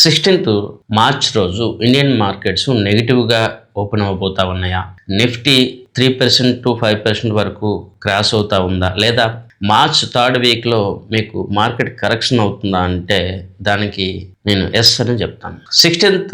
16th March రోజు Indian markets నెగిటివ్గా open అవబోతా ఉన్నాయా? నిఫ్టీ 3% టు 5% వరకు క్రాస్ అవుతా ఉందా, లేదా మార్చ్ థర్డ్ వీక్లో మీకు మార్కెట్ కరెక్షన్ అవుతుందా అంటే దానికి నేను ఎస్ అని చెప్తాను. 16th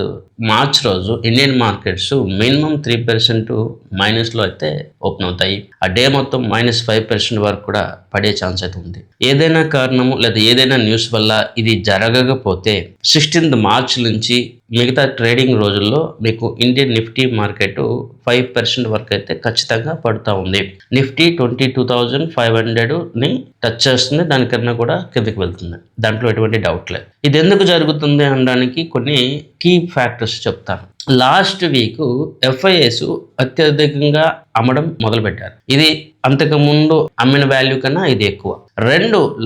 మార్చ్ రోజు ఇండియన్ మార్కెట్స్ మినిమం 3% మైనస్లో అయితే ఓపెన్ అవుతాయి. ఆ డే మొత్తం -5% వరకు కూడా పడే ఛాన్స్ అయితే ఉంది. ఏదైనా కారణము లేదా ఏదైనా న్యూస్ వల్ల ఇది జరగకపోతే 16th మార్చ్ నుంచి మిగతా ట్రేడింగ్ రోజుల్లో మీకు ఇండియన్ నిఫ్టీ మార్కెట్ 5% వరకు అయితే ఖచ్చితంగా పడుతూ ఉంది. నిఫ్టీ 22,500ని టచ్ చేస్తుంది, దానికన్నా కూడా కిందకి వెళ్తుంది, దాంట్లో ఎటువంటి డౌట్ లేదు. ఇది ఎందుకు జరుగుతుంది అనడానికి కొన్ని కీ ఫ్యాక్టర్స్ చెప్తాను. లాస్ట్ వీక్ ఎఫ్ఐఎస్ అత్యధికంగా అమ్మడం మొదలుపెట్టారు. ఇది అంతకుముందు అమ్మిన వాల్యూ కన్నా ఇది ఎక్కువ.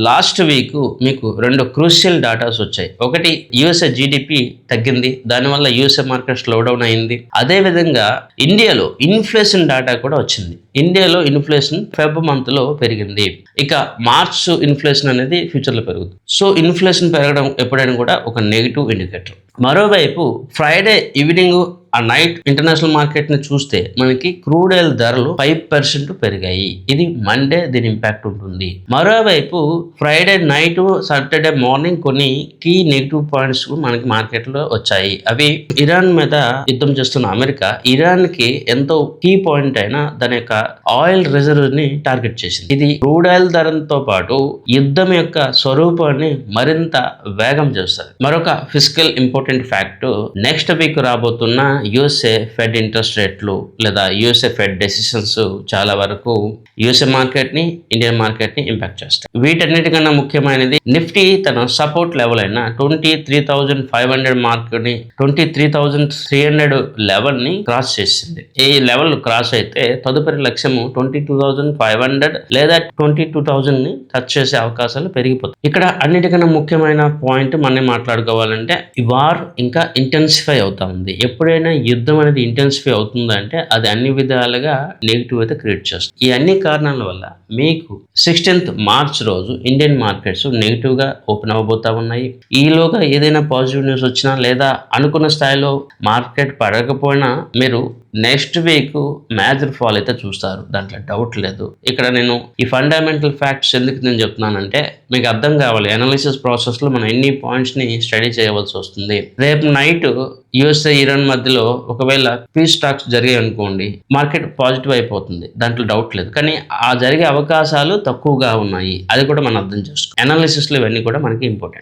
లాస్ట్ వీక్ మీకు రెండు క్రూషియల్ డాటాస్ వచ్చాయి. ఒకటి యుఎస్ఏ జీడిపి తగ్గింది, దానివల్ల యుఎస్ఏ మార్కెట్ స్లో డౌన్ అయింది. అదేవిధంగా ఇండియాలో ఇన్ఫ్లేషన్ డాటా కూడా వచ్చింది. ఇండియాలో ఇన్ఫ్లేషన్ ఫెబ్ మంత్లో పెరిగింది. ఇక మార్చ్ ఇన్ఫ్లేషన్ అనేది ఫ్యూచర్లో పెరుగుతుంది. సో ఇన్ఫ్లేషన్ పెరగడం ఎప్పుడైనా కూడా ఒక నెగిటివ్ ఇండికేటర్. మరోవైపు ఫ్రైడే ఈవినింగ్ ఆ నైట్ ఇంటర్నేషనల్ మార్కెట్ని చూస్తే మనకి క్రూడ్ ఆయిల్ ధరలు 5% పెరిగాయి. ఇది మండే దీని ఇంపాక్ట్ ఉంటుంది. మరోవైపు ఫ్రైడే నైట్ సాటర్డే మార్నింగ్ కొన్ని కీ నెగిటివ్ పాయింట్స్ మనకి మార్కెట్లో వచ్చాయి. అవి ఇరాన్ మీద యుద్ధం చేస్తున్న అమెరికా ఇరాన్కి ఎంతో కీ పాయింట్ అయిన దాని యొక్క ఆయిల్ రిజర్వ్ ని టార్గెట్ చేసింది. ఇది క్రూడ్ ఆయిల్ ధరతో పాటు యుద్ధం యొక్క స్వరూపాన్ని మరింత వేగం చేస్తుంది. మరొక physical important fact, next week రాబోతున్న యుఎస్ఏ ఫెడ్ ఇంట్రెస్ట్ రేట్లు లేదా యుఎస్ఏ ఫెడ్ డెసిషన్స్ చాలా వరకు యుఎస్ఏ మార్కెట్ ని ఇండియన్ మార్కెట్ ని ఇంపాక్ట్ చేస్తాయి. వీటన్నిటికన్నా ముఖ్యమైనది నిఫ్టీ తన సపోర్ట్ లెవెల్ అయిన 23,500 మార్క్ ని 23,300 లెవెల్ ని క్రాస్ చేసింది. ఈ లెవెల్ క్రాస్ అయితే తదుపరి లక్ష్యము 22,500 లేదా 22,000 ని టచ్ చేసే అవకాశాలు పెరిగిపోతాయి. ఇక్కడ అన్నిటికన్నా ముఖ్యమైన పాయింట్ మనం మాట్లాడుకోవాలంటే ఈ వార్ ఇంకా ఇంటెన్సిఫై అవుతా ఉంది. ఎప్పుడైనా యుద్ధం అనేది ఇంటెన్సిఫై అవుతుందంటే అది అన్ని విధాలుగా నెగిటివ్ అయితే క్రియేట్ చేస్తుంది. ఈ అన్ని కారణాల వల్ల మీకు 16th మార్చ్ రోజు ఇండియన్ మార్కెట్స్ నెగిటివ్ గా ఓపెన్ అవ్వబోతా ఉన్నాయి. ఈలోగా ఏదైనా పాజిటివ్ న్యూస్ వచ్చినా లేదా అనుకున్న స్థాయిలో మార్కెట్ పడకపోయినా మీరు నెక్స్ట్ వీక్ మేజర్ ఫాల్ అయితే చూస్తారు, దాంట్లో డౌట్ లేదు. ఇక్కడ నేను ఈ ఫండమెంటల్ ఫ్యాక్ట్స్ ఎందుకు నేను చెప్తున్నానంటే మీకు అర్థం కావాలి. అనాలిసిస్ ప్రాసెస్ లో మనం ఎన్ని పాయింట్స్ ని స్టడీ చేయవలసి వస్తుంది. రేపు నైట్ యుఎస్ఏ ఇరాన్ మధ్యలో ఒకవేళ పీస్ టాక్స్ జరిగాయి అనుకోండి, మార్కెట్ పాజిటివ్ అయిపోతుంది, దాంట్లో డౌట్ లేదు. కానీ ఆ జరిగే అవకాశాలు తక్కువగా ఉన్నాయి, అది కూడా మనం అర్థం చేసుకోవాలి. అనాలిసిస్ లో ఇవన్నీ కూడా మనకి ఇంపార్టెంట్.